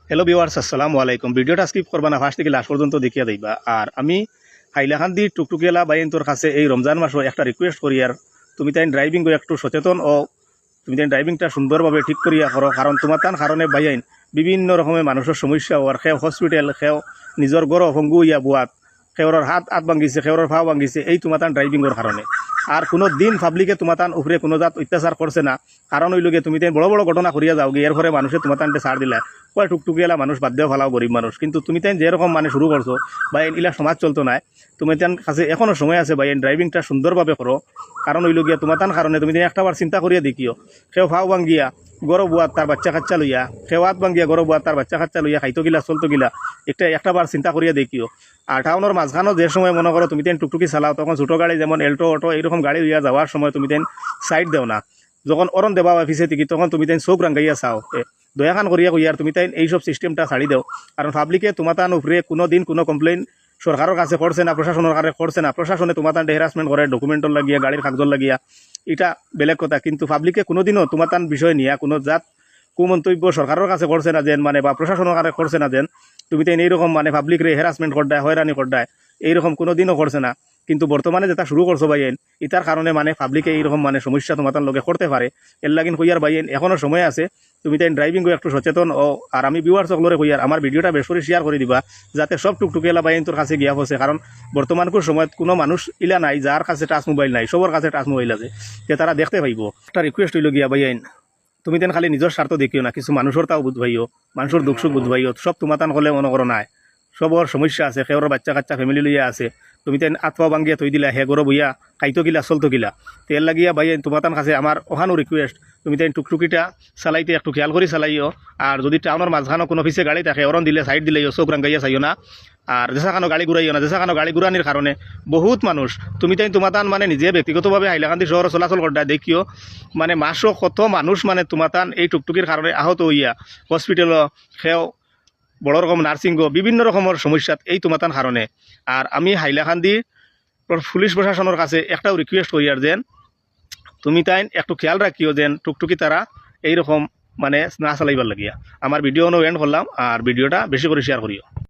Hello viewers, আসসালামু আলাইকুম। ভিডিওটা স্কিপ করবা না, ফার্স্ট থেকে লাস্ট পর্যন্ত দেখিয়া দিবা। আর আমি হাইলাকান্দি টুকটুকিয়ালা বাইন তোর কাছে এই রমজান মাসও একটা রিকোয়েস্ট করি, আর তুমি তাই ড্রাইভিং একটু সচেতন ও তুমি তাই ড্রাইভিংটা সুন্দরভাবে ঠিক করিয়া করো। কারণ তোমার তান কারণে বাইন বিভিন্ন রকমের মানুষের সমস্যা হওয়ার, সেও হসপিটাল, সেও নিজের গড় ভঙ্গু ইয়া বুয়াত, সেওর হাত ভাঙিছে, সেওর পা ভাঙিছে, এই তোমার তান ড্রাইভিংয়ের কারণে। আর কোনো দিন পাবলিকে তোমার তান উপরে কোনো জাত অত্যাচার করছে না, কারণ ওই লোকে তুমি তাই বড় বড় ঘটনা করিয়া যাও গিয়ে, এর ফলে মানুষে তোমার তানটে ছাড় দিলা। কয় টুকটুকিয়ালা মানুষ বাদ দেওয়া ভালো, গরিব মানুষ। কিন্তু তুমি তাই যেরকম মানে শুরু করছো বা ইলা সমাজ চলতো না, তুমি তার কাছে এখনো সময় আছে ভাই, ড্রাইভিংটা সুন্দরভাবে করো। কারণ ওই লোকিয়া তোমার তান কারণে তুমি একটা বার চিন্তা করিয়া দেখিও, সেও ফাও ভাঙ্গিয়া গরব বুয়াত তার বাচ্চা কাচ্চা লইয়া, সেও হাত ভাঙ্গিয়া গরব বুয়াত তার বাচ্চা কাচ্চা লইয়া খাইতো গিলা চলতো গিলা, একটা বার চিন্তা করিয়া দেখিও। আর টাউনের মাঝখানও যে সময় মনে করো তুমি তেন টুকটুকি চালাও, তখন ছোটো গাড়ি যেমন এল্টো অটো এইরকম গাড়ি লইয়া যাওয়ার সময় তুমি তেন সাইড দেও না। যখন অরণ দেবা অফিসে থেকে, তখন তুমি তাই চোখ রাঙ্গাইয়া চাও, দয়াখান করিয়া কইয়ার তুমি তাই এইসব সিস্টেমটা ছাড়ি দেও। কারণ পাবলিকে তোমার তান উপরে কোনো দিন কোনো কমপ্লেন সরকারের কাছে করছে না, প্রশাসনের কাছে করছে না। প্রশাসনে তোমার তান হ্যারাসমেন্ট করে ডকুমেন্টর লাগিয়া, গাড়ির কাগজর লাগিয়া, এটা বেলেগ কথা। কিন্তু পাবলিকে কোনোদিনও তোমার তান বিষয় নিয়ে কোনো জাত কুমন্তব্য সরকারের কাছে করছে না যেন, মানে বা প্রশাসনের কাছে করছে না যেন তুমি তাই এইরকম মানে পাবলিকরে হ্যারাসমেন্ট করদায়, হয়রানি করদায়, এইরকম কোনোদিনও করছে না। কিন্তু বর্তমানে যেটা শুরু করছো বাইন, ইতার কারণে মানে পাবলিকে এইরকম মানে সমস্যা তোমার লগে করতে পারে। এর লাগিন কইয়ার বাইন এখনো সময় আছে, তুমি তাই ড্রাইভিং একটু সচেতন ও। আর আমি ভিউয়ার্স সকলরে কইয়ার আমার ভিডিওটা বেশ করে শেয়ার করে দিবা, যাতে সব টুকটুকিয়ালা বাইন তোর কাছে গিয়া বসে। কারণ বর্তমানকার সময়ত কোনো মানুষ ইলা নাই যার কাছে টাচ মোবাইল নাই, সবার কাছে টাচ মোবাইল আছে, যে তারা দেখতে পাইব। একটা রিকোয়েস্ট হইল গিয়া বাইন, তুমি তেন খালি নিজের স্বার্থ দেখিও না, কিছু মানুষের তাও বুঝবাইও, মানুষের দুঃখ সুখ বুঝবাইও। সব তোমার তান হলে মনে করো নাই, সবর সমস্যা আছে, সেওর বাচ্চা কাচ্চা ফ্যামিলি লইয়া আছে, তুমি তেন আত্মা ভাঙ্গিয়া থই দিলা, হে গরো বইয়া খাইতো গিলা চলতো গিলা। তেল লাগিয়া ভাই তোমার তান কাছে আমার ওখানো রিকোয়েস্ট, তুমি তেন টুকটুকিটা চালাইতে একটু খেয়াল করে চালাইও। আর যদি টাউনের মাঝখানো কোনো অফিসে গাড়ি থাকে, অরণ দিলে সাইড দিলেও, চোখ রাঙ্গাইয়া চাইও না। আর যেসাখানো গাড়ি ঘুরাইও না, যেসাখানো গাড়ি ঘুরানির কারণে বহুত মানুষ তুমি তাই তোমার তান মানে নিজে ব্যক্তিগতভাবে হাইলাকান্দি শহর চলাচল করতে দেখিও, মানে মাসও কত মানুষ মানে তোমার তান এই টুকটুকির কারণে আহত হইয়া হসপিটাল, সেও বড় রকম নার্সিং, বিভিন্ন রকমের সমস্যাত এই তোমার তান কারণে। আর আমি হাইলাকান্দি পুলিশ প্রশাসনের কাছে একটাও রিকোয়েস্ট করি, আর যেন তুমি তাই একটু খেয়াল রাখিও যেন টুকটুকি তারা এইরকম মানে না চালাইবার লাগিয়া। আমার ভিডিও এন্ড করলাম, আর ভিডিওটা বেশি করে শেয়ার করিও।